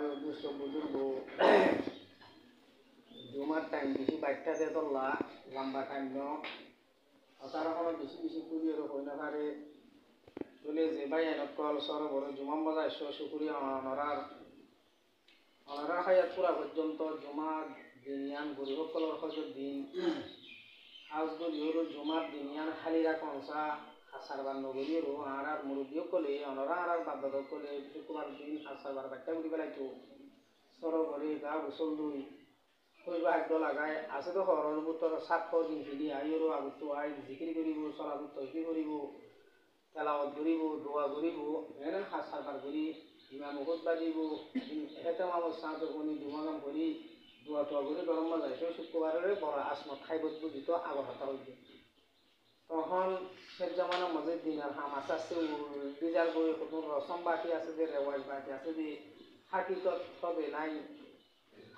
ভাই দুষ্ট বুজুর্গ জুমার টাইম বেশি বাইকটা দিয়ে তোলা লম্বা টাইম ন তারা কোনো বেশি বেশি পুলিয়েরও হই না পারে চলে যে ভাই এনত কল সর বড় জুমাম বাজা এসো শুকুরিয়া অনারা খাইয়াত পুরা পর্যন্ত জমা দিনিয়ান গরিব কলর হজর দিন আজ গরিহর জমার দিনিয়ান খালিরা কনসা হাসারবার নগরীরও আর মুরব্বী কলে অনরা আর বাদ কলে শুক্রবার দিন হাসারবার বাচ্চা ঘুরি বেড়াইতো সরবরে গা গোসল দুই কইবা একদ লাগাই আছে তো হরর বুতর সাত দিন ফিলি আইরো আগতো আই জিকির করিব সলাবত তৈরি করিব তেলাওয়াত করিব দোয়া করিব এনে হাসারবার করি ইমাম খুতবা দিব এতে মামুর সাথে কোনি দুমাগাম করি দোয়া টোয়া করে গরম বাজাইছে শুক্রবারের বড় আসমত খাইবত বুঝিত আগর হাতা হইছে তখন শেখ জামানের মধ্যে দিনের হামাস আছে বিজার বই নতুন রসম বাকি আছে যে রেওয়াজ বাকি আছে যে হাকিকত তবে নাই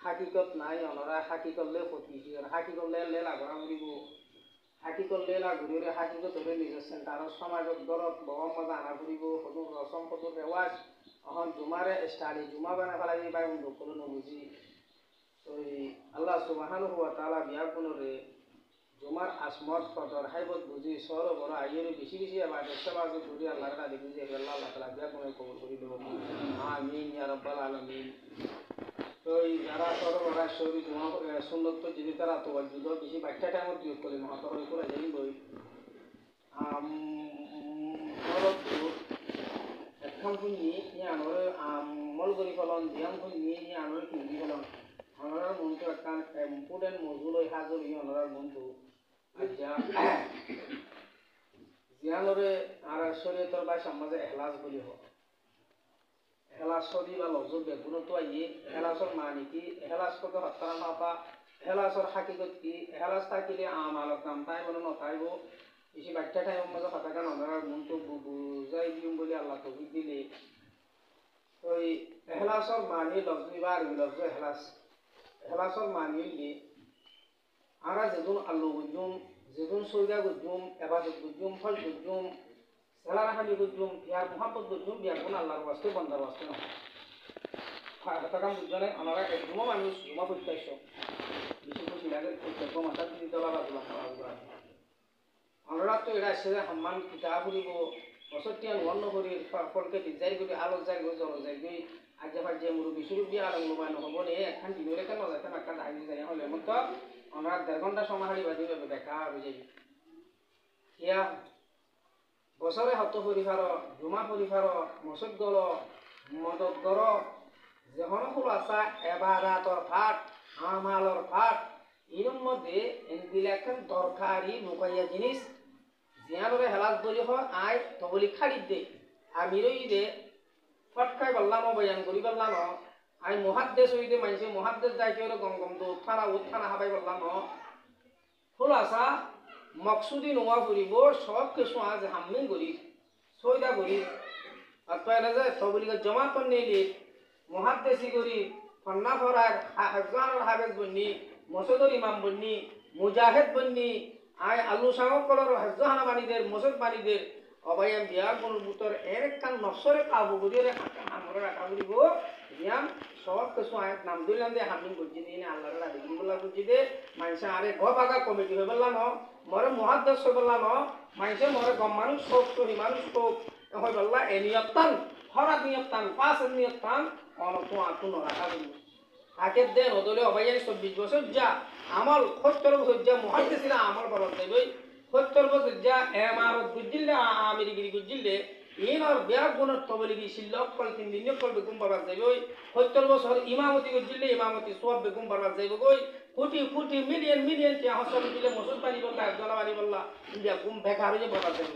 হাকিকত নাই অনরা হাকি করলে ক্ষতি হাকি করলে লেলা ঘোরা ঘুরিব হাকি করলে লেলা ঘুরিলে হাকিকত হলে নিজের সেন্টারের সমাজত দরদ বগম মজা আনা ঘুরিব নতুন রসম নতুন রেওয়াজ এখন জুমারে স্টাডি জুমা বানা ফেলাই বাই বন্ধ করে নবুঝি তো আল্লাহ সুবহানাহু ওয়া তাআলা বিয়া গুণরে জুমার আসমত কদর হাইবত বুঝি সর বড় আইয়ের বেশি বেশি আবার সেবা ধরি আল্লাহর কাছে বুঝি আল্লাহ আল্লাহ তাআলা বিয়া গুণে কবুল করে দেব আমিন ইয়া রাব্বাল আলামিন তো যারা সর বড় শরী জুমা সুন্নত তো যদি তারা তো যুদ্ধ বেশি বাচ্চা টাইমত ইউজ করে মহাতর করে যাই বই এখন শুনি আনর মল করি ফলন ধ্যান শুনি আনর কিনি ফলন আনরার মনটো একটা ইম্পর্টেন্ট মজুল হয়ে হাজর আনরার মনটো আচ্ছা জিয়ানরে আর শরীয়তর বা সমাজে এহলাস বলি হোক এহলাস সদি বা লজর বেগুন তো আইয়ে এহলাসর মানি কি এহলাস কত হত্যারা মাপা এহলাসর হাকিকত কি এহলাস থাকিলে আমালত নাম তাই মনে নতাইব বেশি বাচ্চা টাইমের মধ্যে হতাকা নজরার মনটো বুঝাই দিম বলে আল্লাহ তৌফিক দিলে ওই এহলাসর মানি লফজ বা আরবি লফজ এহলাসর মানি কি আমরা যেগুন আল্লু গুজুম যেগুন সৈদা গুজুম এবাদত গুজুম ফল গুজুম সেলারাহানি গুজুম বিয়ার মোহাম্মদ গুজুম বিয়ার গুণ আল্লাহর বাস্তে বন্দার বাস্তে না হতাকাম বুঝনে আমরা একদমও মানুষ জমা প্রত্যাশ বেশি খুশি লাগে প্রত্যেক মাথা তিনি দলা বাজলা খাওয়া আমরা তো এটা সে সম্মান কিতাব ফুরিব বছরটিয়ান অন্য করি ফলকে ডিজাইন করি আলো যাই গো জল যাই গই আজ যে মুরব্বী শুরু দিয়ে আলো লোবাই নহব নে এখন দিনরে কেন যাইতে একটা দাঁড়িয়ে যাই হলে মত আমরা 1.5 ঘন্টা সময় হারি বাজি দেখা হয়ে যাবি ইয়া বছরে হত পরিবার জমা পরিবার মসজিদ গল মদত গর যখন খোলাসা এবাদাতর ফাট আমালর ফাট এর মধ্যে এগুলা দরকারি নুকাইয়া জিনিস জিয়ানরে হেলাস বলি হয় আয় তবলি খাড়ি দে আমি রই দে ফটকাই বললাম বয়ান করি বললাম আই মহাদ্দেশ হইতে মানছে মহাদ্দেশ যাই কেউ গম গম তো উত্থানা হাবাই বললাম খোলাসা মকসুদি নোয়া ফুরিব সব কিছু আজ হামিং করি সৈদা করি আর তো এনে যে তবলি জমা করে নিলি মহাদ্দেশি করি ফন্না ফরার হাজার হাবেজ বন্নি মসজিদর ইমাম বন্নি মুজাহিদ বন্নি আয় আলু সাগর কলর হাজাহানা বাণীদের মসজিদ বাণীদের অবায়াম বিয়া কোন বুতর এর কান নফসরে কাবু করিয়ে আমরা রাখা করিব বিয়াম সব কিছু আয় নাম দিলাম দে হামিং করছি দিনে আল্লাহর রাদি বলা করছি দে মানুষ আরে গ বাগা কমিটি হয়ে বললাম মরে মহাদ্দেশ হয়ে বললাম মানুষে মরে গম মানুষ সব তো মানুষ তো হয়ে বললা এ নিয়তান হরাত নিয়তান পাঁচ নিয়তান অনতো আতুন রাখা করিব আকের দেন ওদলে অবাইয়ানি 24 বছর যা আমল 70 বছর যা মুহাদ্দিসিনা আমল বরত দেই 70 বছর যা এমারত গুজিলে আমিরিগিরি গুজিলে ইনর বিয়া গুণর তবলিগি শিল্লক কল 3 দিন কল বেগুম বরত দেই 70 বছর ইমামতি গুজিলে ইমামতি সব বেগুম বরত দেই গই কোটি কোটি মিলিয়ন কে হাসল দিলে মসজিদ বানি বললা জলা বানি বললা ইন্ডিয়া গুম বেকার হয়ে বরত দেই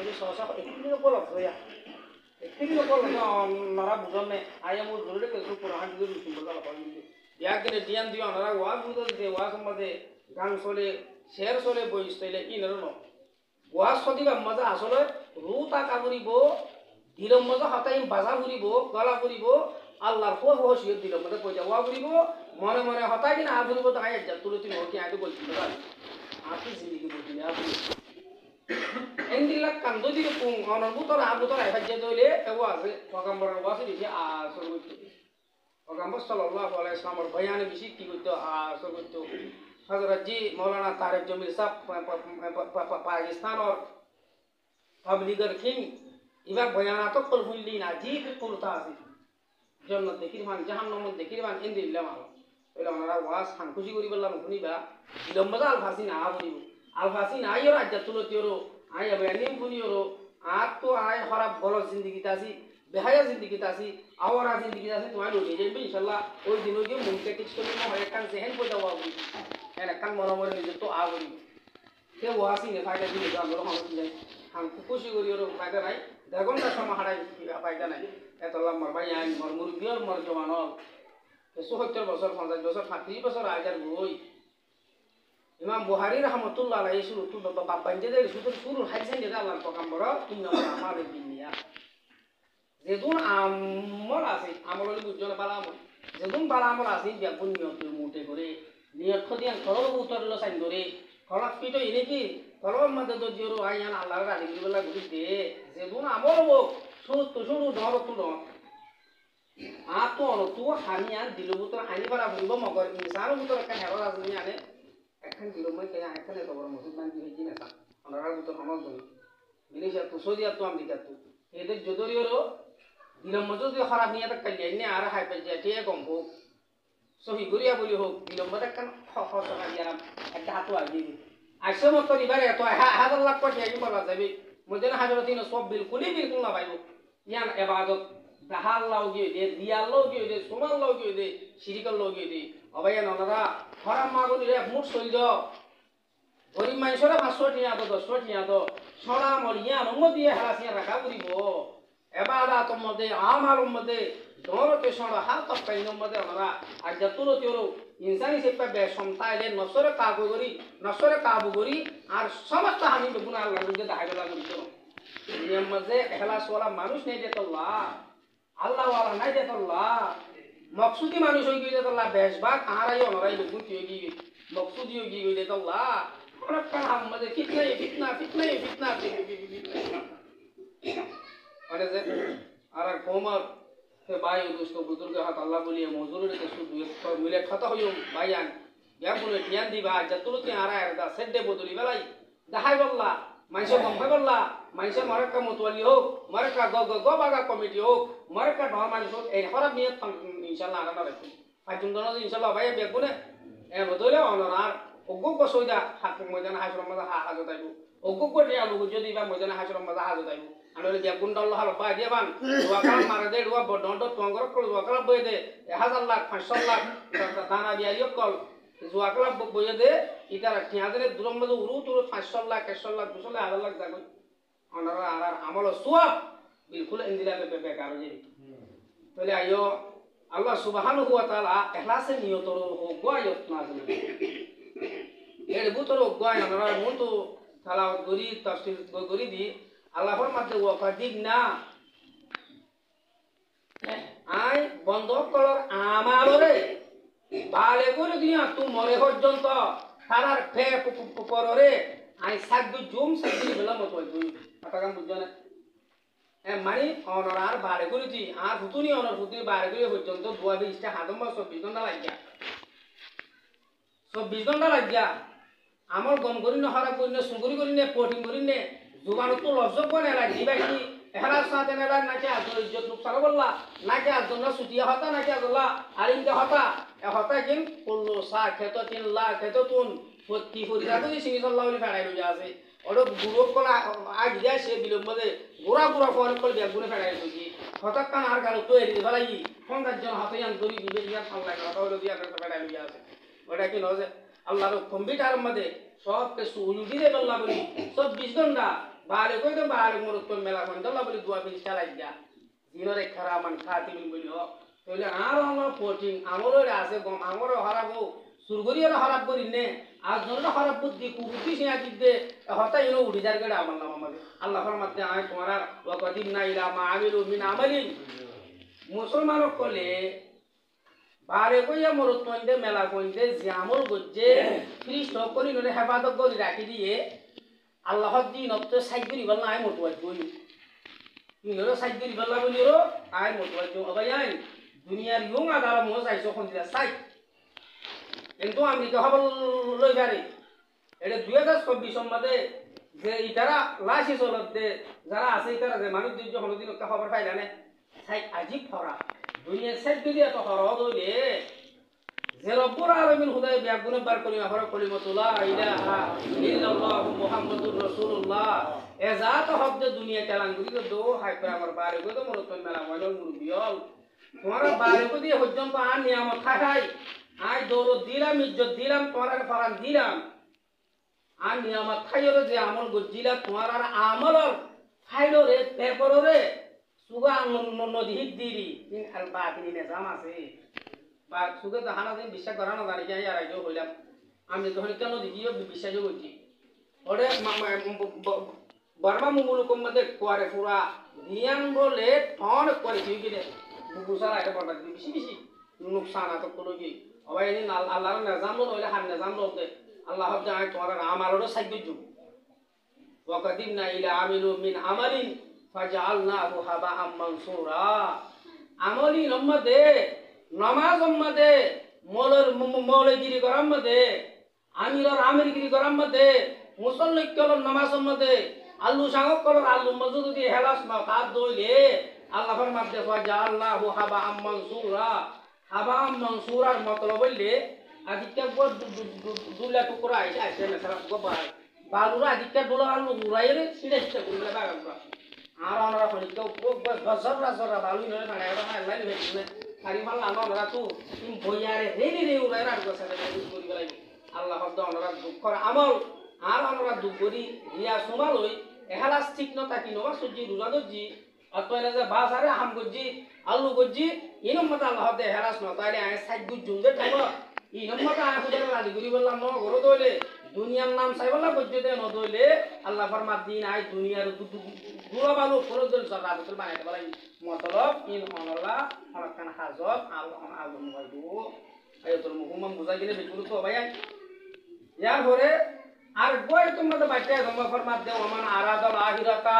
এই সহসা একদিন বলক হইয়া একদিন বলক নরা বুঝনে আয়া মু জরুরি কিছু কোরআন দিতে সুন্দর কথা বলি ইয়াকে দিয়ান দিও নরা ওয়াজ বুঝতে দে ওয়াজ মধ্যে গান চলে শের চলে বইস তাইলে কি নরনো ওয়াজ সদিবা মজা আসলে রুতা কামুরিব দিলম মজা হাতাই বাজা ফুরিব গলা ফুরিব আল্লাহর খুব হসিয়ত দিল মধ্যে কইতা ওয়া ফুরিব মনে মনে হতাই কিনা আ ফুরিব তাই যা তুলতি নকি আগে বলছিল আপনি জিন্দেগি বলছিলেন আপনি এন্দিলা কান্দো দিকে পুং অনর বুতর আবুতর আইফা যে দইলে এও আছে পগম্বর ওয়াসি দিছে আ সরু পয়গম্বর সাল্লাল্লাহু আলাইহি ওয়াসাল্লামের বয়ানে বেশি কি করতে আসর করতে হযরত জি মৌলানা তারেক জমিল সাহেব পাকিস্তানের পাবলিকের কিং এবার বয়ানাত কল হইলি না জি করতা আছে জন্নত দেখির মান জাহান্নাম দেখির মান ইন্দিল্লাহ মাল এলা ওনারা ওয়াজ খান খুশি করি বললাম শুনিবা বিলম্বদা আলফাসি না বলিব আলফাসি না ইয়র আজ্জা তুলতিয়রো আই বয়ানিম শুনিয়রো আর তো আই খারাপ গলত জিন্দেগিতে আছি বেহায়া জিন্দেগিতে আছি আওয়ারা জিন্দেগিতে আছি তোমার উঠে যাইবে ইনশাল্লাহ ওই দিনও গিয়ে মুখে কিছু হয় একখান জেহেন পয়দা হওয়া বলি হ্যাঁ একখান মনে মনে নিজের তো আ বলিব সে ওয়াসি নে ফায়দা দিলে আমরা সমস্যা নাই আমি খুশি করি ওর ফায়দা নাই দেড় ঘন্টার সময় হারাই ফায়দা নাই এত লম্বর ভাই আইন মর মুরগিওর মর জমানল ৭৪ বছর ৫০ বছর ৩৫ বছর আজার বই ইমাম বুহারি রহমতুল্লাহ আলাইহি শুরু তো বাপ্পাঞ্জে দে শুরু হাইছেন যে আল্লাহর পয়গম্বর তিন নম্বর আমাদের দুনিয়া যেদুন আমল আছে আমল হলে বুঝজনে বালা আমল যেদুন বালা আমল আছে ব্যাগুন নিয়ত মুটে করে নিয়ত দিয়ান খরব উত্তরলো সাইন ধরে খরব পিটো এনে কি খরব মধ্যে তো জিরো আইয়ান আল্লাহর রাজি বলা ঘুরি দে যেদুন আমল হবো শুরু ধর তো ধর আতো তো হানিয়ান দিলো বুতর হানি পারা বলবো মগর ইনসানের বুতর একটা হেরো আছে আনে এখন দিলো মই কে এখানে তো বড় মুসলমান কি হইছি না আমরা বুতর আমল ধরি বিদেশে তো সৌদি তো আমেরিকা তো এদের যদরিওরও বিলম্ব যদি খারাপ নিয়ে তো কালিয়ে আর হাই পেল যায় ঠিক কম হোক সহি গরিয়া বলি হোক বিলম্বটা কেন খসকা দিয়ে একটা হাতও আগিয়ে দিই আসে মতো এবারে এত ১,০০০ লাখ কোটি আগে বলা যাবে মধ্যে হাজার তিন সব বিলকুল না পাইব ইয়ান এবাদত দাহাল লাও গিয়ে দে দিয়াল লাও গিয়ে দে সুমাল লাও গিয়ে দে সিরিকাল লাও গিয়ে দে অবাইয়া ননারা খরাম মাগুনি রে মুঠ চলিল গরিব মানুষরা ৫০০ টিয়া তো ১০০ টিয়া তো সরা মরিয়া নম দিয়ে হেরাসিয়া রাখা করিব এবাদাতর মধ্যে আমালর মধ্যে দরতে সরা হাত পাইনের মধ্যে ওনারা আর যতুলো তেরো ইনসানি হিসেবে বেশম তাইলে নসরে কাবু করি আর সমস্ত হানি গুণা আল্লাহর মধ্যে দাহাইলা করি তো এর মধ্যে এখলাসওয়ালা মানুষ নেই যেতল্লাহ আল্লাহওয়ালা নাই যেতল্লাহ মকসুদি মানুষ হয়ে গিয়ে যেতল্লাহ বেশভাগ আহারাই অনরাই বেগুন হয়ে গিয়ে মকসুদি হয়ে গিয়ে যেতল্লাহ অনেক কাম মধ্যে ফিতনা মানে যে আর কোমর সে বাই দুষ্ট বুজুর্গ হাত আল্লাহ বলিয়ে মজুরের কে শুধু মিলে খাতা হইও বাইয়ান ইয়া বলে ধ্যান দিবা যতলুতে আরা এরদা সেডে বদলি বেলাই দেখাই বললা মাইসে গম্পাই বললা মাইসে মরকা মতওয়ালি হোক মরকা গ বাগা কমিটি হোক মরকা ঢর মানুষ হোক এই খারাপ নিয়ত ইনশাআল্লাহ আনা রাখি পাঁচজন জন ইনশাআল্লাহ ভাই বেগুনে এ বদলে অনরার ওগো কসইদা হাত ময়দান হাজর মজা হাজত আইবো ওগো করে আলু যদি বা ময়দান হাজর মজা হাজত আইবো আনলে দিয়া গুন্ডাল্লাহ হাল পাই দিবান ওয়াকাল মারে দে ওয়া বডন্ড টঙ্গর কল ওয়াকাল বই দে ১,০০০ লাখ ৫০০ লাখ দানা দিয়া ইয়কল ওয়াকাল বই দে ইতার টিয়াদের দূরম মধ্যে উরু তুরু ৫০০ লাখ ১০০ লাখ ২০০ লাখ ১,০০০ লাখ যাবে অনারা আর আমল সওয়াব বিলকুল ইন্দিলা বেকার হয়ে যাবে তাহলে আইও আল্লাহ সুবহানাহু ওয়া তাআলা ইখলাসের নিয়তর হোক আয়ত নাযিল এর ভিতর গোয় আমরা মতো তালাওয়াত করি তাফসীর করি দি আল্লাহর মধ্যে ওয়াফাদিক না আই বন্ধ করার আমালরে বালে করে দিয়া তুই মরে পর্যন্ত তারার ফে পররে আই সাগু জুম সাগু বেলা মতো তুই কথা কাম বুঝছ না মানে অনরার বারে করে দি আর হুতুনি অনর হুতুনি বারে করে পর্যন্ত ২২টা হাদম ২৪ ঘন্টা লাগিয়া ২৪ ঘন্টা লাগিয়া আমার গম করি না হারা করি না সুগুরি করি না পটিং করি না জুবানো তো লজ্জা করে না দিবা কি এহার সাথে নেলা নাকি আজর ইজ্জত নুকসান বললা নাকি আজর সুটিয়া হতা নাকি আজল্লা আরিনকে হতা এ হতা কিন পড়লো সা খেত ৩ লাখ খেত তুন পত্তি পরিজা তো সিনি সাল্লাহ বলে ফেড়াই রয়ে আছে ওটা গুরু কলা আগ দিয়া সে বিলম্বদে গোড়া ফোন করে বেগুনে ফেড়াই রয়েছি হঠাৎ কান আর গালো তো এড়িয়ে ফেলাই ৫০ জন হাতে আন ধরি দিবে দিয়া ভাল লাগে হতা হলো দিয়া ফেড়াই রয়ে আছে ওটা কি নয় আল্লাহর কম্পিউটার মধ্যে সব কিছু উল্টি দিয়ে বললা বলি ২৪ ঘন্টা বারে কই তো বারে মরত মেলা কোন দল্লা বলি ২২ চালাই যা দিনরে খারামান খাতিবিন বলি হ তাহলে আর আমার পটিং আমরও আছে গম আমরও হারাবো সুরগরিয়ার হারাব করি নে আর জনটা হারাব বুদ্ধি কুবুদ্ধি সিয়া দিতে হতাই ইনো উঠি যার গড়ে আমার নাম আমাদের আল্লাহর মধ্যে আয় তোমার ওয়াকাদিম না ইলা মা আমিলু মিন আমালিন মুসলমানক কলে বারে কইয়া মরত কইতে মেলা কইতে যে আমল গজ্জে খ্রিস্ট করি নরে হেফাজত করি রাখি দিয়ে আল্লাহর দিন অত সাইগরি বলনা আই মতওয়াজ কই ইনরে সাইগরি বললা বলিরো আই মতওয়াজ অবাই আই দুনিয়ার ইয়ং আদার মো চাইছো খন্দিরা চাই কিন্তু আমেরিকা খবর লই পারে এটা 2024 মধ্যে যে ইতারা লাশি চলতে যারা আছে ইতারা যে মানুষ দুই কোনোদিন খবর পাইলা না চাই আজিব ফরা দুনিয়ার সেট যদি এত হরদ হইলে যে রব্বুল আলামিন খুদাই বিয়াগুনে বার করি আফরা কলিমাতুল্লাহ ইলাহা ইল্লাল্লাহু মুহাম্মাদুর রাসূলুল্লাহ এ জাত শব্দ দুনিয়া চালান করি তো দো হাই করে আমার বারে গো তো মরতন মেলা ময়ল মুরবিয়ল তোমার বারে গো দিয়ে পর্যন্ত আর নিয়ামত থাকাই আই দৌলত দিলাম ইজ্জত দিলাম তোমার ফারান দিলাম আর নিয়ামত খাইরে যে আমল গজিলা তোমার আর আমলর ফাইলরে পেপাররে সুগা নদী দিরি ইন আল বাতিনি নিজাম আছে বা সুগে তো হানা দিন বিশ্বাস করা না জানি যাই আর আইজো হইলাম আমি যখন কেন দেখিও বিশ্বাসও করছি ওরে বর্মা মুমুলুকম মধ্যে কোয়ারে পুরা ধ্যান বলে ফোন করে কি কিনে বুসারা এটা বড় বেশি বেশি নুকসান আত কোনো কি অবাই নি আল্লাহর নিজাম হইলে হান নিজাম লতে আল্লাহ জানে তোমার আমারও সাহায্য ওয়াকাদিমনা ইলা আমিলু মিন আমালিন ফাজআলনাহু হাবাআম মানসুরা আমলি নম্মদে নামাজ উম্মদে মৌলগিরি করার মধ্যে আমিরর আমিরগিরি করার মধ্যে মুসল্লিক কলর নামাজ উম্মদে আল্লু সাঙ্গক কলর আল্লু মজুদ দিয়ে হেলাস না তার দইলে আল্লাহর মধ্যে ফাজআলনাহু হাবাআম মানসুরা হাবাআম মানসুরার মতলব হইলে আদিকা গো দুলা টুকরা আইছে মেসারা গোবা বালুরা আদিকা দুলা আল্লু উড়াইরে সিলেক্ট করে বাগানরা আর আমরা হলিকা গজর বালু নয় না এটা না লাইন হইছে hari malam আমরা তো বইয়ারে রেডি রে উড়াই রাখ গছে করি গলাই আল্লাহ শব্দ আমরা দুঃখর আমল আর আমরা দুঃখ করি রিয়া সুমাল হই এহালাস ঠিক ন তাকি নবা সজি রুজা দজি অতয়না যে বাসারে হাম গজি আলু গজি ইনম মত আল্লাহ দে এহালাস ন তাইলে আই সাইড গুজ জুমদে টাইম ইনম মত আই খুদার লালি করি বললাম ন গরো দইলে দুনিয়ার নাম চাইবলা গজ্জে দে ন দইলে আল্লাহ ফরমাত দিন আই দুনিয়ার দুলা বালু ফরদল সরা বতল বানাইতে বলাই মতলব ইন অনলা হলকান হাজব আল আলম হইদু আয়াতুল মুহাম্মদ বুঝাই গেলে বেগুলো তো ভাই ইয়ার পরে আর বই তোমরা তো বাইতে জমা ফরমাত দেও মান আরাদাল আখিরাতা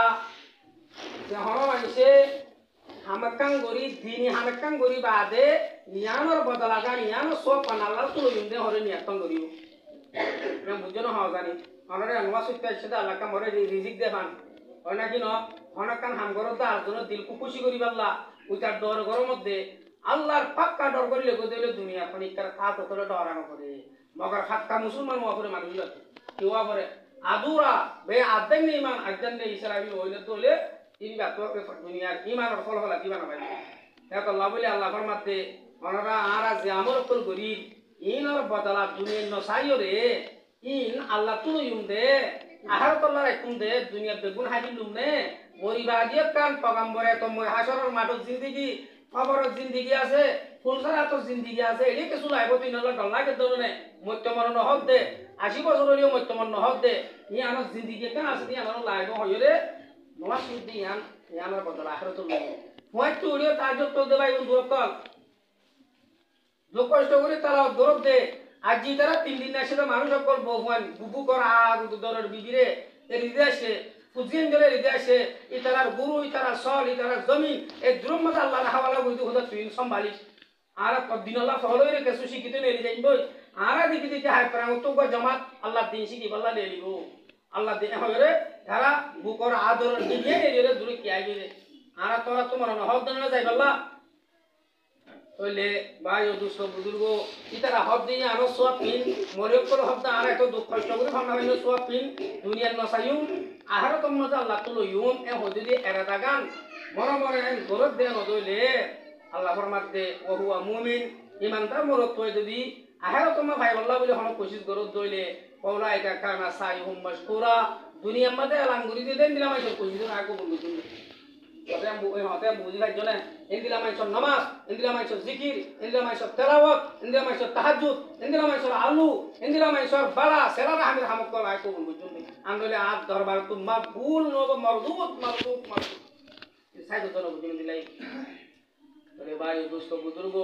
যে হলো মানছে হামকাং গরি দিনি হামকাং গরি বাদে নিয়ানোর বদলাগা নিয়ানো সব পানালার তো ইন্দে হরে নিয়াতং গরিও না বুঝনো হাও জানি অনরে আনওয়া সুত্তা সেটা আল্লাহ কা মরে রিজিক দেবান হয় নাকি ন হনকান হামগরত আর জন্য দিল খুশি করি পাল্লা উইতার ডর গরম মধ্যে আল্লাহর পাক্কা ডর করিলে কই দিলে দুনিয়া খনিকার খাত তোরে ডরানো করে মগর খাক্কা মুসলমান ওপরে মানুষ লাগে কেউ ওপরে আদুরা বে আদেন ইমান আদেন ইসলামী হইলে তোলে তিনি বাত দুনিয়ার ইমানের ফল ফলা দিবা না ভাই দেখো আল্লাহ বলে আল্লাহ ফরমাতে অনরা আর যে আমল কল করি ইনর বদলা দুনিয়ার নসাইও রে ইন আল্লাহ তুই দে আহার তল্লার একদম দে দুনিয়া বেগুন হাজিলুম নে মরিবাদিয়ে কান পগাম্বরে তো মই হাসরের মাঠত জিন্দেগি খবরের জিন্দেগি আছে ফুলসারাতর জিন্দেগি আছে এডি কিছু লাইব তুই নলা ডলাকে দরনে মত্যমরণ হক দে 80 বছর হলিও মত্যমরণ হক দে ই আমার জিন্দেগি কেন আছে নি আমার লাইব হইরে নলা সুদি ইয়ানার বদল আখিরাতুল লাইব মই তুড়িও তাজব তো দে ভাই দূর কল লোক কষ্ট করে তারা দরব দে আজি তারা 3 দিন আসে তো মানুষ সকল ভগবান বুবু করা আর দরর বিবিরে এ হৃদয় আসে ফুজিন ধরে হৃদয় আসে ইতারার গুরু ইতারার সল ইতারার জমিন এই দ্রুমত আল্লাহর হাওয়ালা বুঝু হদা তুই সম্ভালিস আর কদিন আল্লাহ ফলরে কেসু শিখিতে নেলি যাইব আর দেখি দেখি হাই প্রাণ তো জামাত আল্লাহ দিন শিখি বল্লা নেলিব আল্লাহ দিন হরে তারা বুকর আদর দিয়ে নেলিরে দূরে কি আইবে আর তোরা তোমার হদ দনে যাই বল্লা হইলে ভাই ও দুষ্ট বুজুর্গ ইতারা হব দিয়ে আরো সব পিন মরিয়ক করে হব আর এত দুঃখ কষ্ট করে ভাবনা হইলো সব পিন দুনিয়ার নসাইউ আহার তোমরা আল্লাহ তো লইউম এ হদিদি এরাদা গান মনে মনে গরত দে নদইলে আল্লাহ ফরমাত দে ও হুয়া মুমিন ইমানদার মরত কই যদি আহার তোমরা ভাই আল্লাহ বলে হন কোশিশ গরত দইলে পৌলাইকা কানা সাইহুম মাশকুরা দুনিয়ার মধ্যে আলাঙ্গুরি দিয়ে দেন দিলাম আইছো কোশিশ আগো বন্ধু তুমি হতে বুঝি ভাইছো না ইন্দিলাম আইছো নামাজ ইন্দিলাম আইছো জিকির ইন্দিলাম আইছো তেলাওয়াত ইন্দিলাম আইছো তাহাজ্জুদ ইন্দিলাম আইছো আলু ইন্দিলাম আইছো বালা সেলারা হামির হামক কল আইকো বলবো তুমি আন্দলে আদ দরবার তুম মাকবুল নব মারদুত মারদুত মারদুত সাইদো তো নব তুমি দিলাই বলে ভাই দোস্ত বুজুর্গ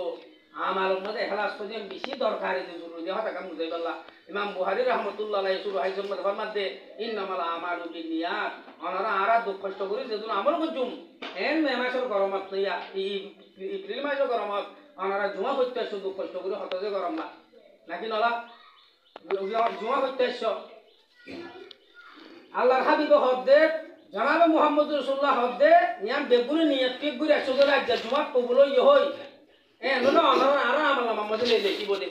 আমার মধ্যে ইখলাস সদিম বেশি দরকার এই জরুরি দেহ টাকা মুজাই বল্লা ইমাম বুখারী রাহমাতুল্লাহ আলাইহি সুরা হাইজম মধ্যে ফরমাত দে ইন্নামাল আমালু বিনিয়াত অনারা আরা দুঃখ কষ্ট করি যেদিন আমল করজুম এন মেমাসর গরমত লইয়া এই এপ্রিল মাসে গরমত ওনারা জুমা করতে আসছো দুঃখ কষ্ট করে হত যে গরম না নাকি নলা জুমা করতে আসছো আল্লাহর হাবিব হদ্দে জনাবে মুহাম্মদ রাসূলুল্লাহ হদ্দে ইয়াম বেগুনি নিয়ত ঠিক করে একশো করে আজ জুমা কবুল হই নলে ওনারা আর আমার মোহাম্মদ লেখি বলে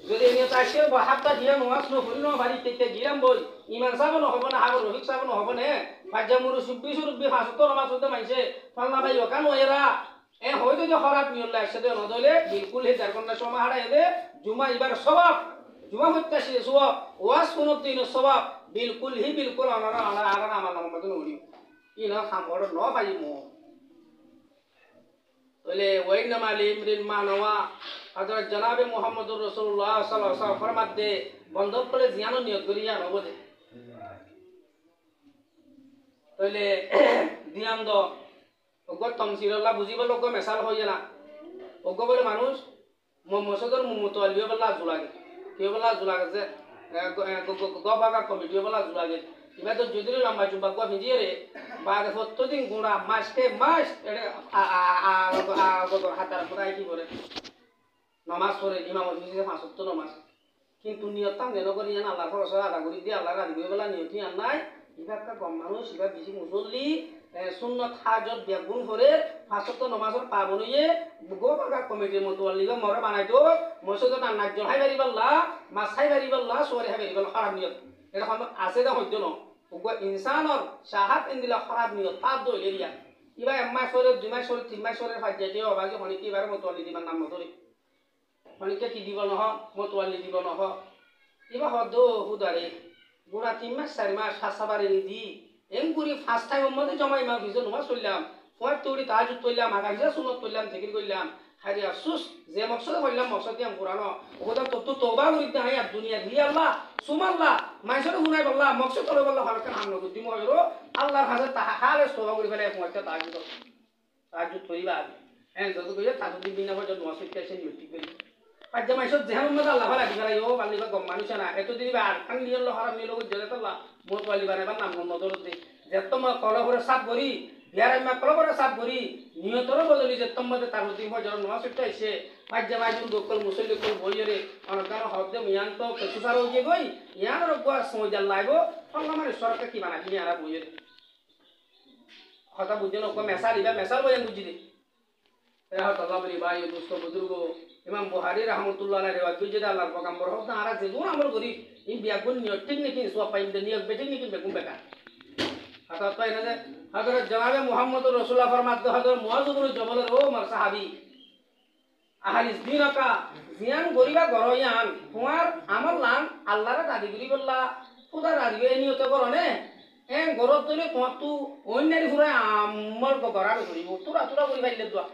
যদি নিয়ত আসে হাতটা দিয়ে নোয়াজ নকরি না বাড়ি থেকে গিরাম বই ইমান সাহেব নহব না হাগর রহিক সাহেব নহব নে পাঁচজা মুরু সুব্বি সুরব্বি হাসতো নামাজ হতে মাইছে ফাল্লা ভাই ওখান ওয়েরা হয়তো যে হরাত নিয়ল্লা একসাথে নদলে বিলকুল হে 4 ঘন্টা সময় হারাই দে জুমা এবার সবাব জুমা হত্যা সে সবাব ওয়াজ কোনত দিন সবাব বিলকুল ওনারা আর আমার মোহাম্মদ নবী ইনা খামড় ন পাই মো বলে ওয়াইনামা লিমরিল মানওয়া হযরত জনাবে মুহাম্মদুর রাসূলুল্লাহ সাল্লাল্লাহু আলাইহি ওয়াসাল্লাম ফরমাতে বন্ধ করে জিয়ানো নিয়ত করিয়া নবদে বলে দিয়াম দ ওগো তমসিরল্লাহ বুঝিব লোক মেসাল হইয়া না ওগো বলে মানুষ মসজিদের মুতওয়াল্লি বলা জুলাগে কে বলা জুলাগে যে গবাগা কমিটি বলা জুলাগে ইবা তো যদি লম্বা চুম্বা গো ভিজিয়ে রে বাগে প্রতিদিন গুড়া মাসকে মাস এড়ে হাতার পড়াই কি করে নামাজ পড়ে ইমামত মিছে 5 ওয়াক্ত নামাজ কিন্তু নিয়ত তাম যেন করি জানা আল্লাহর ফরজ আদা করি দিয়ে আল্লাহর রাজি বলা নিয়ত আর নাই ইবাকা কম মানুষ ইবা বেশি মুসল্লি সুন্নত হাজত বেগুন করে 5 ওয়াক্ত নামাজের পাবনিয়ে গবাগা কমিটির মুতওয়াল্লি বা মরে বানাইতো মসজিদত নাক জহাই বারিবাল্লাহ মাছাই বারিবাল্লাহ সরে হাই বারিবাল্লাহ খারাপ নিয়ত এটা আছে দা হইতো না ওগো ইনসানর শাহাত ইনদিলা খারাপ নিয়ত তা দই এরিয়া ইবা এম্মা সরে দুমাই সরে তিনমাই সরে ফাজ্জাতে অবাজে হনিকি এবারে মুতওয়াল্লি দিবার নাম নধরে হনিকে কি দিব নহ মুতওয়াল্লি দিব নহ ইবা হদ হুদারে গোড়া 3 মাস 4 মাস হাসাবারে দি এমগুরি ফার্স্ট টাইম মধ্যে জমাই মা ভিজন নমাজ পড়লাম ফয় তোড়ি তাহাজ্জুদ পড়লাম আগাজা সুন্নত পড়লাম জিকির করলাম হারি আফসোস যে মকসদে পড়লাম মকসদে আম কুরআন ওটা তো তওবা করি দেই আর দুনিয়া দি আল্লাহ সুমাল্লাহ মাইসরে গুনাই বল্লাহ মকসদ করে বল্লাহ হলকে নাম নগদ দিমো হইরো আল্লাহর কাছে তাহা হালে তওবা করি ফেলে ফয়টা তাহাজ্জুদ করিবা যত কইয়া তাহাজ্জুদ বিনা হয়তো নমাজ পড়তে আসেন ইউটি করি পাঁচটা মাইসত যেহান মধ্যে আল্লাহ লাগি ফেলাই ও বাল্লিবা গম মানুষ না এত দিবা আর খান নিয়ল হারাম নিয়ল জলে তাল্লাহ মোতওয়ালি বানাইবার নাম নজরত দে যেত মা কলা করে সাপ করি বিয়ার মা কলা করে সাপ করি নিয়তর বদলি যে তোমাদের তার দিন হয় যখন নমাজ পড়তে আইছে পাঁচটা মাইসুন দকল মুসল্লি কল বইরে অনকার হদ্দে মিয়ান তো কিছুসার হইয়ে গই ইয়ান রব্বা সময় জাল লাগো আল্লাহ মানে সরকার কি বানা কিনি আর বইরে কথা বুঝে নক মেসাল বয়ান বুঝি দে এরা তো আল্লাহ বলি ভাই দোস্ত বুজুর্গ ইমাম বুখারী রাহমাতুল্লাহ আলাইহি ওয়া বিজেদা আল্লাহর পয়গম্বর হক না আর যে দূর আমল করি ইন বিয়াগুন নিয়ত ঠিক নাকি সওয়া পাইম দে নিয়ত বেঠিক নাকি বেগুন বেকার হাতা পাই না যে হযরত জনাবে মুহাম্মদুর রাসূলুল্লাহ ফরমাতে হযরত মুআয ইবনে জবালের ও মার সাহাবী আহলিস দিনকা জিয়ান গরিবা গরয়ান তোমার আমল লান আল্লাহর দাদি গরি বল্লা খুদা রাজি এ নিয়ত করনে এ গরত তলে তোমার তু অন্যারি ফুরা আমল গরার করিব তুরা করি ফাইলে দোয়া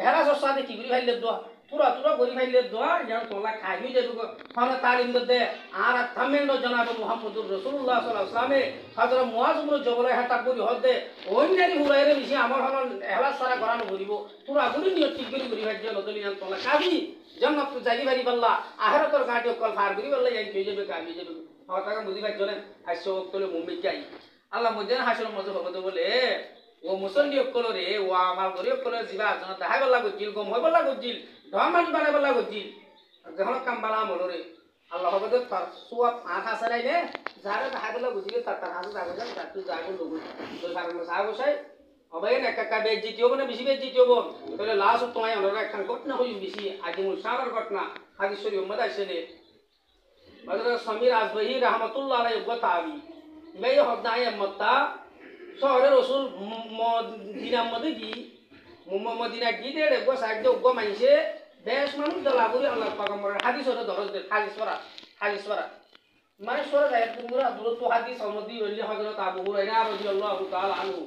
এরা সসাদে কি করি ফাইলে দোয়া তুরা করি ফাইলে দোয়া যেন তোলা খাই হই যাবে তাহলে তার ইন্দে আর থামেন জনাবে মুহাম্মদুর রাসূলুল্লাহ সাল্লাল্লাহু আলাইহি ওয়াসাল্লামে হযরত মুআয ইবনে জবালে হাতা করি হদে অন্যারি ফুরাইরে বেশি আমল হল এহলা সারা করানো করিব তুরা করি নিয়ত ঠিক করি ফাইলে নদলি যেন তোলা খাবি জান্নাত জাগি বাড়ি বল্লা আখিরাতের গাটি কল ফার করি বল্লা যাই হই যাবে কাবি যাবে হতাকা বুঝি পাই জনে আইসো তোলে মুম্বাই যাই আল্লাহ মধ্যে হাসর মজা হবে বলে ও মুসল্লি অকল রে ও আমার গরি অকল জিবা জন তাহাই বল্লা গজিল গম হই বল্লা গজিল ধর্মানি বানাই বল্লা গজিল যখন কাম বালা মলরে আল্লাহ হবে তো তার সুয়াব আঠ আসারাই নে যারে তাহাই বল্লা গজিল তার হাসু যাবে যান তার তুই যাইব লগু তুই ফারম সাহেব বসাই অবাই না কাকা বেজ্জিতি হবো না বেশি বেজ্জিতি হবো তাহলে লাস্ট তোমায় আমরা একখান ঘটনা হই বেশি আজ মূল সারার ঘটনা হাদিস শরীফ মধ্যে আসে নে হযরত সমীর আজবহি রাহমাতুল্লাহ আলাইহি ওয়া তাআলা ইবাই হদায়ে মত্তা শহরে রসুল মদিনার মধ্যে মদিনা গিয়ে দেড়ে গো সাহায্য গো মাইছে দেশ মানুষ দলাগুড়ি আল্লাহর পয়গম্বরের হাদিস হতে ধরজ দে হাদিস পড়া মানে সরে যায় তোমরা দূরত্ব হাদিস সম্বন্ধী হইলে হযরত আবু হুরায়রা রাদিয়াল্লাহু তাআলা আনহু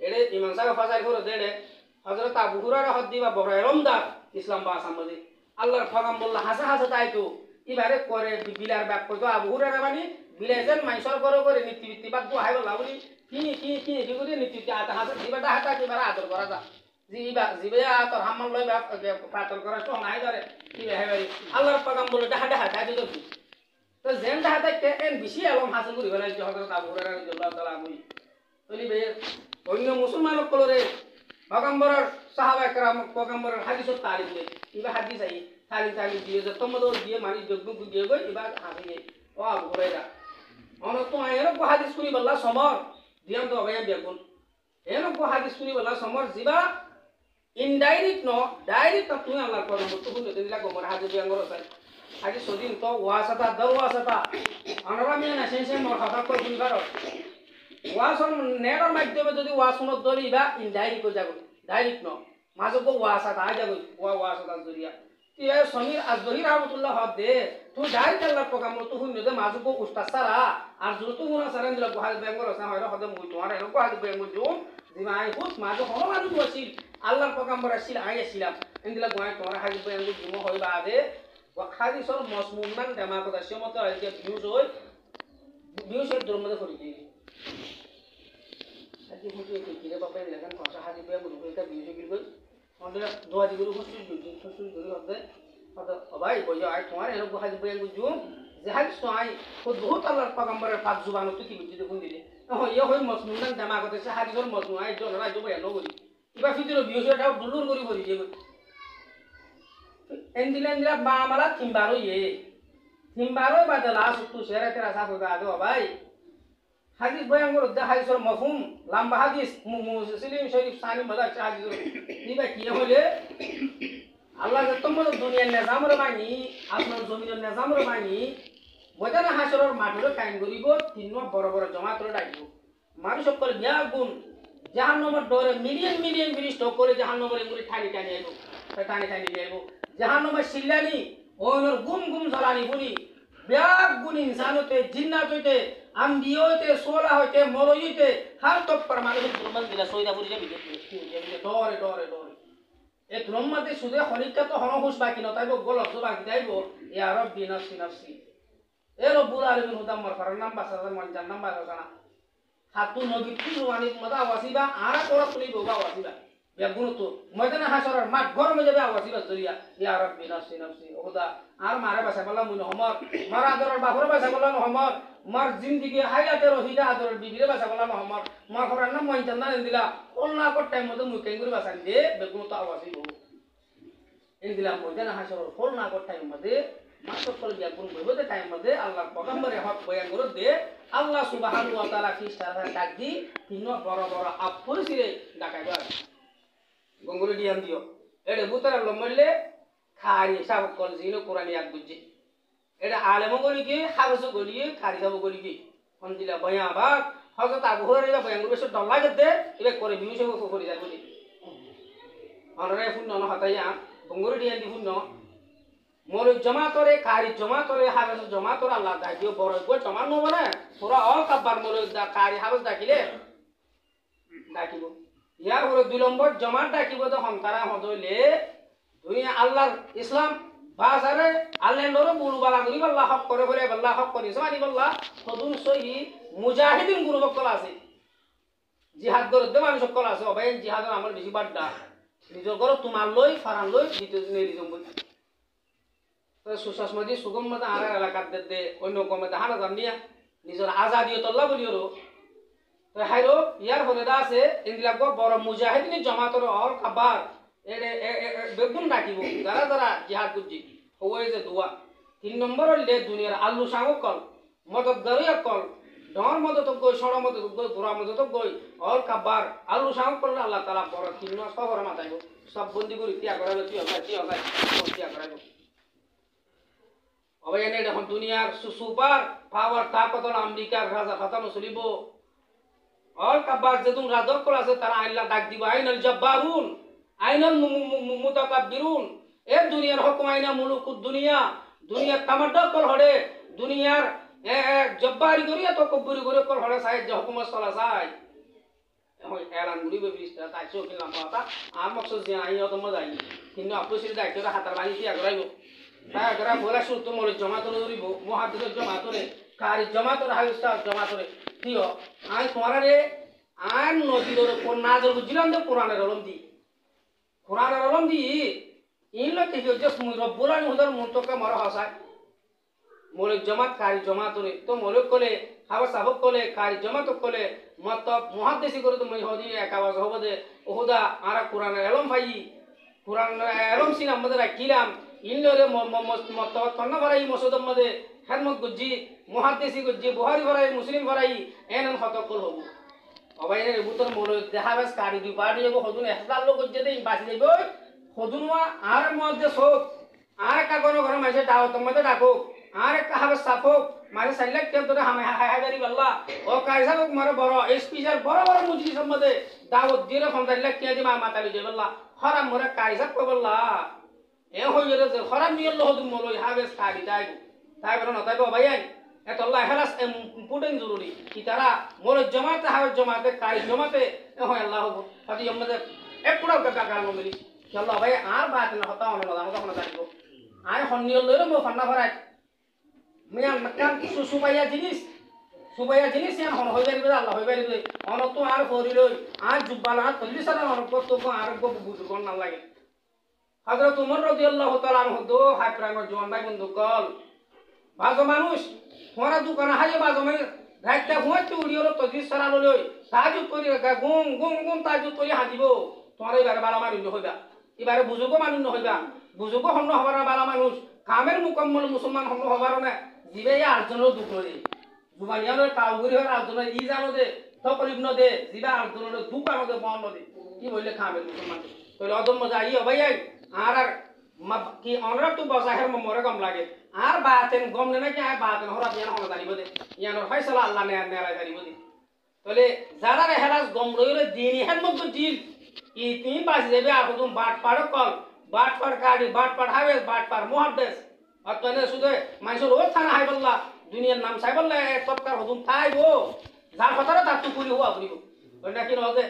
এড়ে ইমাম সাহেব ফাজাইল করে দেড়ে হযরত আবু হুরায়রা হদ্দি বা বড় রমদার ইসলাম বা সম্বন্ধে আল্লাহর পয়গম্বর হাসা তাইতো ইবারে করে বিলার ব্যাপ করতো আবু হুরায়রা মানে বিলাইছেন মাইসর করে নীতিবৃত্তি বাদ দু হাই বলা বলি কি করে নীতিবৃত্তি আতা হাসা জিবাটা হাতা কিবারা আদর করা যা জিবে আতর হাম্মাল লই ব্যাপ পাতল করা তো নাই ধরে কি হে বাড়ি আল্লাহর পয়গম্বর ডাহা হাতা দিতো তো জেন ডাহা কে এন বেশি আলম হাসিল করি ফেলাইছে হযরত আবু হুরায়রা রাদিয়াল্লাহু তাআলা আনহু তলি বে অন্য মুসলমান কলরে পয়গম্বরের সাহাবা کرام পয়গম্বরের হাদিসত তারিখ দিয়ে ইবা হাদিস আই তালি দিয়ে যে তোমরা দিয়ে মানি যোগ্য দিয়ে গই ইবা হাদিস ও আবু হুরায়রা অন তো আয়ের কো হাদিস শুনি বল্লা সমর দিয়াম তো অবয়াম বেগুন এনো কো হাদিস শুনি বল্লা সমর জিবা ইনডাইরেক্ট ন ডাইরেক্ট তুমি আল্লাহর পয়গম্বর তো বলে দিলা গোমর হাদিস বেঙ্গর আছে হাদিস সদিন তো ওয়াসাতা দরওয়াসাতা আনরা মিয়া সেন মোর কথা কই শুনি কারো ওয়াসন নেটর মাধ্যমে যদি ওয়াসনত ধরি বা ইনডাইরেক্ট কই যাব ডাইরেক্ট ন মাজক ওয়াসাতা আই যাব ওয়াসাতা জরিয়া তি সমীর আজবহি রহমাতুল্লাহ দে তুই ডাইরেক্ট আল্লাহর পয়গম্বর তো শুনি দে মাজক উস্তাদ সারা আর যত গুণা সারা দিলা গোহাল বেঙ্গর আছে হয় হদম হই তোমার এরকম গোহাল বেঙ্গর জুম জিমাই হুস মাজক হলো মানুষ আছিল আল্লাহর পয়গম্বর আছিল আই আসিলাম ইনদিলা গোহাল তোমার হাজি বেঙ্গর জুম হয় বাদে হাদিসর মজমুমান জামা কথা সমত আজকে ভিউজের ধর্মতে করি দিই আজি হুজুর কি কিরে বাবা লেখান কথা হাজি বেয়া মুরু এটা ভিউজ কি কই আমাদের দোয়া দিগুলো খুশি করে হবে হয়তো ভাই কইও আই তোমার এরকম হাজি বেয়া গুজু যে হাদিস তো আই খুদ বহুত আল্লাহর পয়গম্বরের পাক জুবান তো কি বুঝি দেখুন দিলে ইয়ে হয় মজমুমান জামা কথা হাদিসর মজমু আই জন রাজু বেয়া নগরি ইবা ফিদির ভিউজটা দুলুর করি করি যে endilan ba mala timbaro ye timbaro ba da la su tu sera tera sa ko ga do bhai hadis bayangor da hadisor mafhum lamba hadis muslim sharif sani madar hadis ni ba ki hole allah ga tommo duniya nizam ro bani asman zamin nizam ro bani bodana hasror matur kain goribo tinno boro boro jamaat ro dagibo maru sokkol biya gun jahannamor dore million birish to kore jahannamor muri thani aibo tani aibo जहानुमा शिल्लानी ओनर गुम जलानी बुनी bag गुन इंसानोते जिन्नातोते अंबियोते सोला होते मरोयोते हर तो परमाणु दुर्मन दिला सोईदा बुरी जे बिजे डरे ए ब्रह्मते सुदे खनिका तो हनहुस बाकी न ताइबो गलत जो बाकी दाइबो या रब्बी नफ्सी ए रब्बुल आलामीन हुदा मर फरनाम बासा मन जन्नाम बासा हातु नबी तुवानी मदा वासिबा आरा कोरा तुली बोगा वासिबा বেগুন তো ময়দানে হাসরের মাঠ গরমে যাবে আওয়াজিবা জরিয়া ইয়া রাব্বি নফসি ওদা আর মারে বাসা বললাম মুন হমর মার আদরের বাপরে বাসা বললাম হমর মার জিন্দেগি হায়াতে রহিদা আদরের বিবিরে বাসা বললাম হমর মার খরার নাম মইতান না দিলা কোলনা কর টাইম মতো মুই কেঙ্গুরি বাসা দে বেগুন তো আওয়াজিব এই দিলা ময়দানে হাসরের কোলনা কর টাইম মধ্যে মাসক কল বেগুন বইবতে টাইম মধ্যে আল্লাহর পয়গম্বরে হক বয়ান করে দে আল্লাহ সুবহানাহু ওয়া তাআলা কি সারা ডাক দি তিন বড় বড় আপরিসিরে ডাকাইবা গঙ্গুলি দিয়াম দিও এটা বুতার লম্বলে খারি সাব কল জিনো কোরআন ইয়াদ বুঝি এটা আলেম গলি কি হাবস গলি খারি সাব গলি কি কোন দিলা বয়া বা হযরত আবু হুরায়রা বয়ান করে সব ডলা গদে এবে করে বিউশ কো করি যা বলি অনরে ফুন ন হতায়া গঙ্গুলি দিয়াম দি ফুন মোর জমা করে খারি জমা করে হাবস জমা করে আল্লাহ দাইও বড় গো জমা ন বলে পুরা অল কাবার মোর দা খারি হাবস দাকিলে দাকিবো ইয়ার হলো 2 নম্বর জমাত ডাকিব তো হন্তারা হদইলে দুনিয়া আল্লাহর ইসলাম বাজারে আল্লাহ নর বুলু বালা করি আল্লাহ হক করে বলে আল্লাহ হক করি সমানি আল্লাহ তদুন সহি মুজাহিদিন গুরু বকল আছে জিহাদ করে দে মানুষ সকল আছে অবাই জিহাদ আমল বেশি বাড্ডা নিজর করো তোমার লই ফারান লই দ্বিতীয় দিনে রিজম বই তো সুশাসমতি সুগমতা আর এলাকাত দে অন্য কমে হানা জানিয়া নিজর আজাদিয়ত আল্লাহ বলিও হাইরো ইয়ার হলে আছে ইংলা বড় মুজাহিদিন জমাতর অল কাবার এরে বেগুন ডাকিব যারা যারা জিহাদ করছি হওয়াই যে দোয়া 3 নম্বর হলে দুনিয়ার আল্লু সাগো কল মদত গরিয়া কল ডর মদত গই সড় মদত গই ঘোরা মদত গই অল কাবার আল্লু সাগো কল আল্লাহ তাআলা বড় 3 মাস খবর মাথাইব সব বন্দি করে তিয়া করাবে তুই হবে তিয়া করাবে অবয়ানে এখন দুনিয়ার সুপার পাওয়ার তাকত আমেরিকার রাজা খাতানো চলিব और कब्बार जदुन रादर कोल আছে তারা আল্লাহ ডাক দিব আইনাল জব্বারুন আইনাল মুতাকাব্বিরুন এ দুনিয়ার হুকুম আইনা মুলুকুদ দুনিয়ার তামাদ্দা কল হড়ে দুনিয়ার জব্বারি করিয়া তো কব্বরি করে কল হড়ে সাহেব যে হুকুম চলা যায় এখন এলান গুলি বেবিস্তা তাইছো কি নাম পাতা আর মকসদ যে আইয়া তো মজাই কিন্তু আপসির দায়িত্বটা হাতার বানি দিয়া করাইব তা করা বলা শুরু তো মোর জমা তো ধরিব মুহাদ্দিস জমা করে কারি জমা তো হাইস্তা জমা করে দিও আই তোমারে আন নদীর কোন নাজর বুঝিলাম তো কোরআনের অলম দি ইনলো কি যে মুই রব্বুল আলামিন হুদার মুতকা মর হাসায় মৌলিক জমাত কারি জমাতরে তো মৌলিক কলে হাওয়া সাবক কলে কারি জমাত কলে মত মহাদেশি করে তুমি হদি একাবাজ হব দে ওহুদা আরা কোরআন এলম ভাই কোরআন এলম সিন আমাদের রাখিলাম ইনলে মত তন্ন ভরাই মসুদ মধ্যে হেরমত গুজি মহাদেশি গুজি বুহারি ভরাই মুসলিম ভরাই এন হতকল হব অবাইনে বুতর মৌলিক দেখাবেস কারি দুই পার্টি যাব হদুন একদাল লোক গুজি দে বাঁচি যাইব হদুনওয়া আর মধ্যে সব আর কাগর ঘর মাঝে দাওয়াত মধ্যে ডাকো আর একটা হবে সাফক মানে সাইলেক কেম তোরে হামে হাইদারি বল্লা ও কাইসা লোক মারে বড় স্পেশাল বড় বড় মুজলিস মধ্যে দাওয়াত দিয়ে ফোন দিলে কে দি মা মাতালি যে বল্লা হরাম মরে কাইসা কো বল্লা এ হই গেলে যে হরাম নিয়ে লহ দুম লই হাবেস কারি তাই বলো না তাই ভাই এত আল্লাহ হেলাস ইম্পর্টেন্ট জরুরি কি তারা মোর জমাতে হবে জমাতে কারি জমাতে হয় আল্লাহ হবো হাদি আমাদের এপুরা গগা গাল মিলি আল্লাহ ভাই আর বাত না হতা হলো না হতা না জানিব আর হন্নিয় লইরে মো ফান্না ভরাই মিয়ান কাম সুবাইয়া জিনিস ইয়ান হন হই যাইবে আল্লাহ হই যাইবে অন তো আর ফরি লই আর জুব্বালা তল্লি সালাম অন কত আর গো বুঝ কোন না লাগে হযরত উমর রাদিয়াল্লাহু তাআলা আনহু দো হাই প্রাঙ্গর জওয়ান ভাই বন্ধু কল বাজো মানুষ তোরা দোকান হাইয়ে বাজো মানে রাইতা হুঁতে উড়িয়র তল্লি সালাম লই তাজুদ করি গুম গুম গুম তাজুদ করি হাদিব তোরা এবারে বালা মানুষ হইবা এবারে বুঝুগো মানুষ হইবা বুঝুগো হন্ন হবার না বালা মানুষ কামের মুকম্মল মুসলমান হন্ন হবার না জিবে আটজনের দুঃখ দে জুমানিয়ানোর টাউগুরি হয়ে আটজনের ই জানো দে তকলিফ ন দে জিবা আটজনের দুঃখ আনো দে বন দে কি বললে খামের মুসলমান তাহলে অদম মজা আই হবাই আর কি অনরা তো বজাহের মরে গম লাগে আর বাতেন গম নে নাকি আর বাতেন হরা ইয়ান হনা জানিব দে ইয়ানোর ফয়সালা আল্লাহ নে নেরা জানিব দে তাহলে যারা হেরাস গম রইলে দিন হেন মত দিল ই তিন পাঁচ যাবে আর হুজুম বাট পাড় কল বাট পাড় কাড়ি বাট পাড় হাইবে বাট পাড় মুহাদ্দিস আর তো এনে শুধু মানুষের ও থানা হাই বললা দুনিয়ার নাম চাই বললা সবকার হুজুম থাইবো যার কথাটা তার তো পুরি হওয়া পুরিব ওই নাকি নদে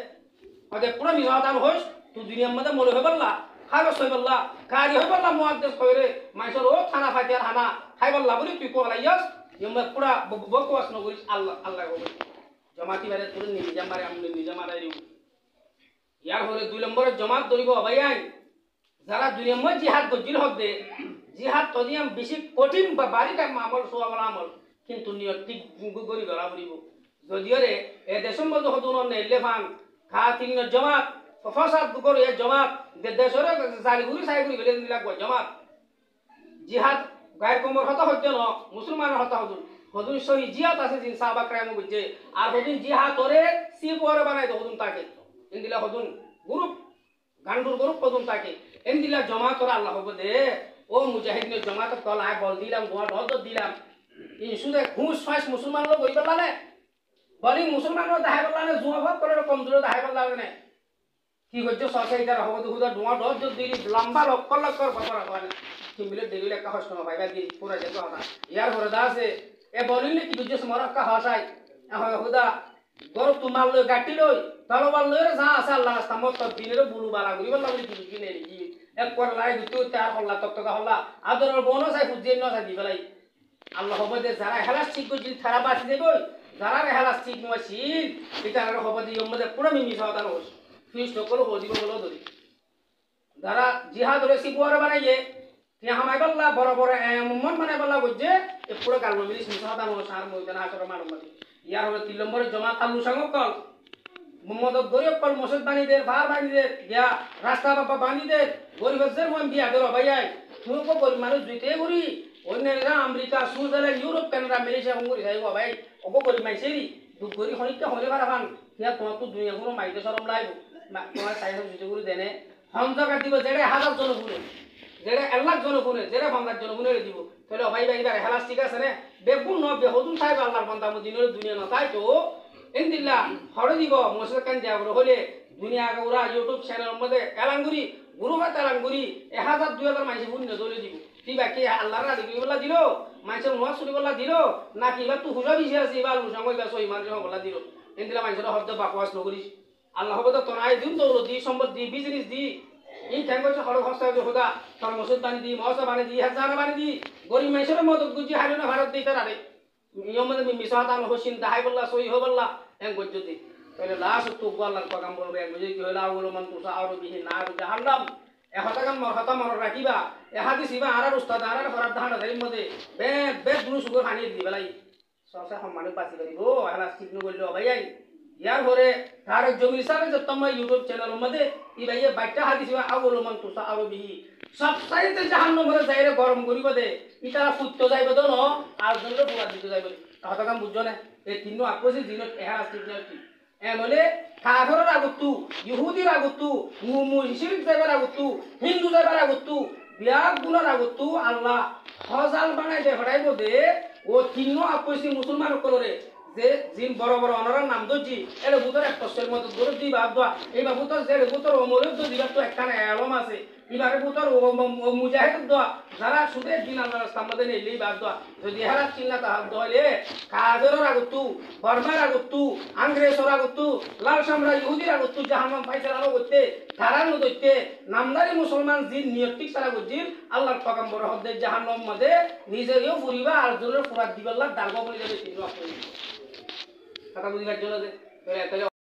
ওদের পুরো মিজাদান হইস তুই দুনিয়ার মধ্যে মরে হই বললা হাইবে সই বললা কাড়ি হই বললা মুহাদ্দিস কইরে মানুষের ও থানা ফাইতে হানা হাই বললা বলি তুই কোলাইয়াস ইমে পুরা বকওয়াস নগরিস আল্লাহ আল্লাহ কই জমাতি বারে তুই নিজে মারে আমি নিজে মারাই দিও ইয়ার হরে দুই নম্বরে জমাত ধরিব ভাই আই যারা দুনিয়ার মধ্যে জিহাদ গজিল হবে জিহাদ তদিয়াম বেশি কঠিন বা বাড়িটা আমল সোয়াবল আমল কিন্তু নিয়ত ঠিক গরি গলা বলিব যদিও রে এ দেশম বলতে হতুন নেলে ফান খা তিন জমাত ফসাদ করে এ জমাত দেশরে জালিগুরি সাইগুরি গলে নিলাক জমাত জিহাদ গায়ের কোমর হতা হইতে ন মুসলমানের হতা হতুন হদুন সহি জিহাদ আছে জিন সাহাবা ক্রাইম বুঝছে আর হদুন জিহাদ ওরে সি পরে বানাই দে হদুন তাকে ইন্দিলা হদুন গ্রুপ গান্ডুর গ্রুপ হদুন তাকে ইন্দিলা জমাত ওরা আল্লাহ হবে দে ও মুজাহিদিনের জমাত কল আয় বল দিলাম গোয়া ঢদ দিলাম ইনসুদে ঘুষ ফাঁস মুসলমান লোক বই পেলালে বলি মুসলমানও দেখাই পেলালে জুয়া ভাব করে কমজোর দেখাই পেলালে না কি করছো সরকারি তারা হবো হুদা ডোয়া ঢদ দিলি লম্বা লক্কর লক্কর বাপর হয় কিমিলে ডেলিলে একটা হস না ভাইবা দিয়ে পুরা যেত না ইয়ার ঘরে দা আছে এ বলিলে কি বুঝছো মর একটা হসাই হুদা গরব তোমার লই গাটি লই তলবার লই যা আছে আল্লাহ রাস্তা মত দিনের বুলু বালা করি বললা বলি কি বুঝি নেই কি এক কর লাই দিতে তার হল্লা তক্তকা হল্লা আদরের বোনও চাই ফুজিয়ে ন চাই দিবেলাই আল্লাহ হবে দে যারা হেলাস ঠিক করছি তারা বাঁচি দেব যারা হেলাস ঠিক নছিল এটা হবে দিয়ে মধ্যে পুরো মিমি সাবধান হোস ফিস সকল হো দিব বলো ধরি যারা জিহাদ রেসি পুয়ারে বানাইয়ে তে হামাই বললা বড় বড় মন মানে বললা বুঝছে এ পুরো কাল মিলি সাবধান হোস আর মইদান আসর মারুম মতি ইয়ার হলো 3 নম্বরে জমা আলু সঙ্গ কল মোহাম্মদ গরিব কল মসজিদ বানি দে ভার বানি দে গিয়া রাস্তা বাবা বানি দে গরিবের মন বিয়া দেব ভাই আই তুই কো গরিব মানুষ জুইতে ঘুরি অন্যরা America Switzerland Europe Canada Malaysia হঙ্গুরি যাইব ভাই অকো গরিব মাইছেরি দুঃখ করি হনিকে হলে পারাবান ইয়া তোমার তো দুনিয়া কোনো মাইতে শরম লাইব তোমার সাইজ জুইতে ঘুরি দেনে হংজাকা দিব যেড়ে 1000 জন ঘুরে যেড়ে 1 লাখ জন ঘুরে যেড়ে 5 লাখ জন ঘুরে দিব তাহলে ভাই ভাই এবার হেলাস ঠিক আছে রে বেগুন ন বেহুদুন সাহেব আল্লাহর বান্দা মদিনের দুনিয়া না তাই তো ইনদিল্লাহ হড় দিব মসজিদ কান যাব হলে দুনিয়া গৌরা ইউটিউব চ্যানেল মধ্যে এলাঙ্গুরি গুরুবা তেলাঙ্গুরি 1000 2000 মাইছে বুন দলে দিব ঠিক বাকি আল্লাহর রাজি বলা দিল মাইছে নোয়া শুনি বলা দিল না কি বা তু হুজা বিছে আছে বা লুসাঙ্গই বা সই মানুষ বলা দিল ইনদিল্লাহ মাইছে হদ্দ বাকওয়াস নগরিস আল্লাহ হবে তো তোরাই দিন দৌলত দি সম্পদ দি বিজনেস দি এই ঠ্যাঙ্গছে হড় হস্তা হোদা তোর মসজিদ বানি দি মহসা বানি দি হাজার বানি দি গরিব মাইছের মদত গুজি হারিনা ভারত দিতে রারে নিয়মে মিসাতান হোসিন দাহাই বললা সই হো বললা এং গজ্জতি তাহলে লাশ তো আল্লাহর পাগাম বলবে এক বুঝি কি হলো আউল মান তুসা আর বিহি নার জাহান্নাম এহতাগান মরহতা মনত রাখিবা এহাদি সিবা আর উস্তাদ আর ফরাদ দাহানা ধরির মধ্যে বেদ বেদ গুলো সুগর হানিয়ে দি বেলাই সবসে সম্মানিত পাচ্ছি করিব হেলা ঠিক নগরল ভাই ইয়ার পরে তার জমির হিসাবে যে তোমার ইউটিউব চ্যানেলের মধ্যে ই ভাইয়ে বাইটা হাদি সিবা আউল মান তুসা আরো বিহি সব সাইতে জাহান্নাম মধ্যে যাইরে গরম করিব দে ইতারা ফুটত যাইব দন আর জন্য পুরা দিতে যাইব এহতাগান বুঝছো না এই তিন আকোসি দিনত এহারা ঠিক না কি এনলে কাফেরের আগতু ইহুদির আগতু মুশরিক যাইবার আগতু হিন্দু যাইবার আগতু বিয়াক গুলার আগতু আল্লাহ হজাল বানাই দে হটাইব দে ও তিন্ন আপসি মুসলমান কলরে যে জিন বড় বড় অনরার নাম দজি এর বুতর এক কষ্টের মতো দূর দি বাপ দোয়া এই বাবুতর যে বুতর অমরের তো দিবার তো একখানে এলম আছে ইবারে বুতর ও মুজাহিদ দোয়া যারা সুদের দিন আল্লাহর রাস্তার মধ্যে নেইলেই বাপ দোয়া যদি এহারা চিন্তা তাহার দলে কাফেরের আগতু বর্মার আগতু আংগ্রেসর আগতু লাল সামরা ইহুদির আগতু জাহান্নাম ফাইসালা করতে ধারান দইতে নামদারি মুসলমান জিন নিয়তিক সারা গজির আল্লাহর পয়গম্বর হদ্দে জাহান্নাম মধ্যে নিজেও ফুরিবা আর জনের ফুরাত দিবাল্লাহ দালবা বলি যাবে তিন কথা বুঝিবার জন্য